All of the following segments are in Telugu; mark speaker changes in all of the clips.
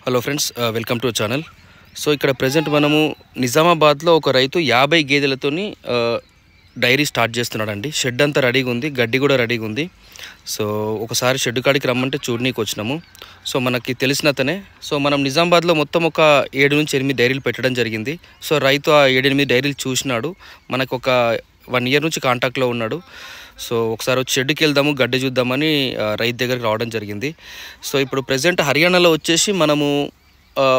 Speaker 1: Hello friends, welcome to channel. So ఇక్కడ ప్రజెంట్ మనము నిజామాబాద్లో ఒక రైతు 50 గేదెలతోని డైరీ స్టార్ట్ చేస్తున్నాడండి. షెడ్ అంతా రెడీగా ఉంది, గడ్డి కూడా రెడీగా ఉంది. సో ఒకసారి షెడ్ కాడికి రమ్మంటే చూడనీకి వచ్చినాము. సో మనకి తెలిసిన అతనే. సో మనం నిజామాబాద్లో మొత్తం ఒక 7 నుంచి 8 డైరీలు పెట్టడం జరిగింది. సో రైతు ఆ 7-8 డైరీలు చూసినాడు. మనకు ఒక 1 ఇయర్ నుంచి కాంటాక్ట్లో ఉన్నాడు. సో ఒకసారి వచ్చి షెడ్కి వెళ్దాము, గడ్డి చూద్దామని రైతు దగ్గరికి రావడం జరిగింది. సో ఇప్పుడు ప్రజెంట్ హర్యానాలో వచ్చేసి మనము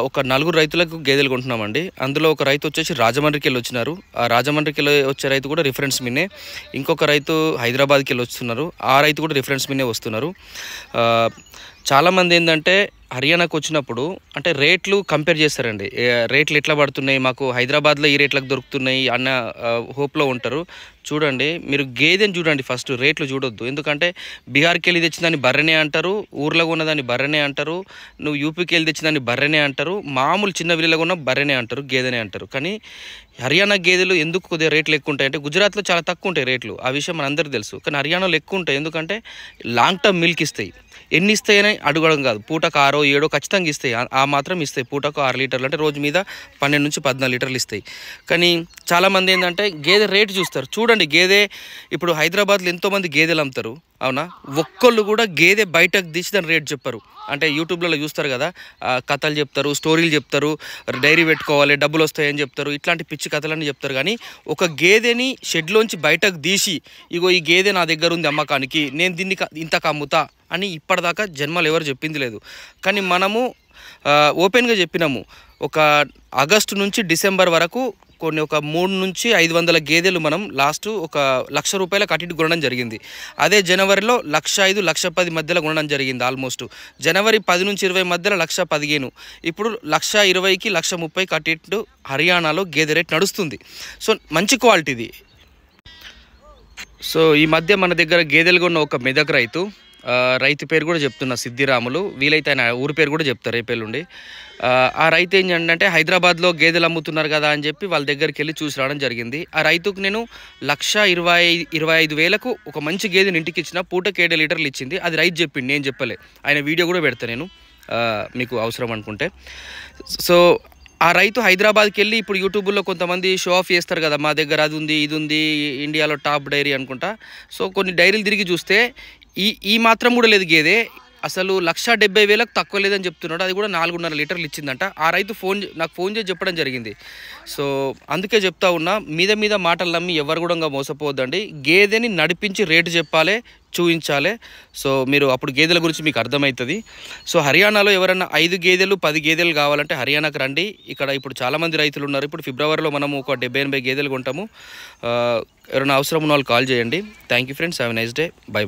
Speaker 1: ఒక 4 రైతులకు గేదెలు కొంటున్నామండి. అందులో ఒక రైతు వచ్చేసి రాజమండ్రికి వెళ్ళి వచ్చినారు. ఆ రాజమండ్రికి వెళ్ళి వచ్చే రైతు కూడా రిఫరెన్స్ మీనే. ఇంకొక రైతు హైదరాబాద్కి వెళ్ళి వస్తున్నారు. ఆ రైతు కూడా రిఫరెన్స్ మీనే వస్తున్నారు. చాలామంది ఏంటంటే హర్యానాకు వచ్చినప్పుడు అంటే రేట్లు కంపేర్ చేస్తారండి. రేట్లు ఎట్లా పడుతున్నాయి, మాకు హైదరాబాద్లో ఈ రేట్లకు దొరుకుతున్నాయి అన్న హోప్లో ఉంటారు. చూడండి, మీరు గేదెని చూడండి, ఫస్ట్ రేట్లు చూడొద్దు. ఎందుకంటే బీహార్కి వెళ్ళి తెచ్చిందని బర్రెనే అంటారు, ఊర్లో ఉన్నదాన్ని బర్రెనే అంటారు, నువ్వు యూపీకి వెళ్ళి తెచ్చిందాన్ని బర్రెనే అంటారు, మామూలు చిన్న విలేలో ఉన్న బర్రెనే అంటారు, గేదెనే అంటారు. కానీ హర్యానా గేదెలు ఎందుకు కొద్దిగా రేట్లు ఎక్కువ ఉంటాయి అంటే గుజరాత్లో చాలా తక్కువ ఉంటాయి రేట్లు. ఆ విషయం మనందరికీ తెలుసు. కానీ హర్యానాలో ఎక్కువ ఉంటాయి. ఎందుకంటే లాంగ్ టర్మ్ మిల్క్ ఇస్తాయి. ఎన్ని ఇస్తాయని అడగడం కాదు, పూటకు 6-7 ఖచ్చితంగా ఇస్తాయి. ఆ మాత్రం ఇస్తాయి. పూటకు 6 లీటర్లు అంటే రోజు మీద 12 నుంచి 14 లీటర్లు ఇస్తాయి. కానీ చాలామంది ఏంటంటే గేదె రేటు చూస్తారు. చూడండి, గేదె ఇప్పుడు హైదరాబాద్లో ఎంతోమంది గేదెలు అమ్ముతారు, అవునా? ఒక్కళ్ళు కూడా గేదె బయటకు తీసి దాని రేటు చెప్పరు. అంటే యూట్యూబ్లో చూస్తారు కదా, కథలు చెప్తారు, స్టోరీలు చెప్తారు, డైరీ పెట్టుకోవాలి డబ్బులు వస్తాయని చెప్తారు, ఇట్లాంటి పిచ్చి కథలన్నీ చెప్తారు. కానీ ఒక గేదెని షెడ్లోంచి బయటకు తీసి ఇగో ఈ గేదె నా దగ్గర ఉంది అమ్మకానికి, నేను దీన్ని ఇంతకు అమ్ముతా అని ఇప్పటిదాకా జన్మలు ఎవరు చెప్పింది లేదు. కానీ మనము ఓపెన్గా చెప్పినాము. ఒక ఆగస్టు నుంచి డిసెంబర్ వరకు కొన్ని ఒక 300 నుంచి 500 గేదెలు మనం లాస్ట్ ఒక 1,00,000 రూపాయల కటిటి కొనడం జరిగింది. అదే జనవరిలో 1,05,000 1,10,000 మధ్యలో కొనడం జరిగింది. ఆల్మోస్ట్ జనవరి 10 నుంచి 20 మధ్యలో 1,15,000. ఇప్పుడు 1,20,000కి 1,30,000 కటిట్టు హర్యానాలో గేదె రేట్ నడుస్తుంది. సో మంచి క్వాలిటీది. సో ఈ మధ్య మన దగ్గర గేదెలు కొన్న ఒక మెదక్ రైతు పేరు కూడా చెప్తున్నా, సిద్ధిరాములు. వీలైతే ఆయన ఊరి పేరు కూడా చెప్తారు రేపేళ్ళుండి. ఆ రైతు ఏంటంటే హైదరాబాద్లో గేదెలు అమ్ముతున్నారు కదా అని చెప్పి వాళ్ళ దగ్గరికి వెళ్ళి చూసి రావడం జరిగింది. ఆ రైతుకు నేను 1,25,000కు ఒక మంచి గేదెని ఇంటికి ఇచ్చిన, పూటకి 7 లీటర్లు ఇచ్చింది. అది రైతు చెప్పింది, నేను చెప్పలే. ఆయన వీడియో కూడా పెడతా నేను, మీకు అవసరం అనుకుంటే. సో ఆ రైతు హైదరాబాద్కి వెళ్ళి ఇప్పుడు యూట్యూబ్లో కొంతమంది షో ఆఫ్ చేస్తారు కదా, మా దగ్గర అది ఉంది ఇది ఉంది, ఇండియాలో టాప్ డైరీ అనుకుంటా. సో కొన్ని డైరీలు తిరిగి చూస్తే ఈ మాత్రం కూడా లేదు గేదె. అసలు 1,70,000కు తక్కువ లేదని చెప్తున్నాడు. అది కూడా 4.5 లీటర్లు ఇచ్చిందంట. ఆ రైతు నాకు ఫోన్ చేసి చెప్పడం జరిగింది. సో అందుకే చెప్తా ఉన్నా, మీద మాటలు నమ్మి ఎవరు కూడా మోసపోవద్దండి. గేదెని నడిపించి రేటు చెప్పాలి, చూపించాలి. సో మీరు అప్పుడు గేదెల గురించి మీకు అర్థమవుతుంది. సో హర్యానాలో ఎవరైనా 5 గేదెలు 10 గేదెలు కావాలంటే హర్యానాకు రండి. ఇక్కడ ఇప్పుడు చాలామంది రైతులు ఉన్నారు. ఇప్పుడు ఫిబ్రవరిలో మనము ఒక 70-80 గేదెలు కొంటాము. ఎవరైనా అవసరం ఉన్న వాళ్ళు కాల్ చేయండి. Thank you friends, have a nice day. By.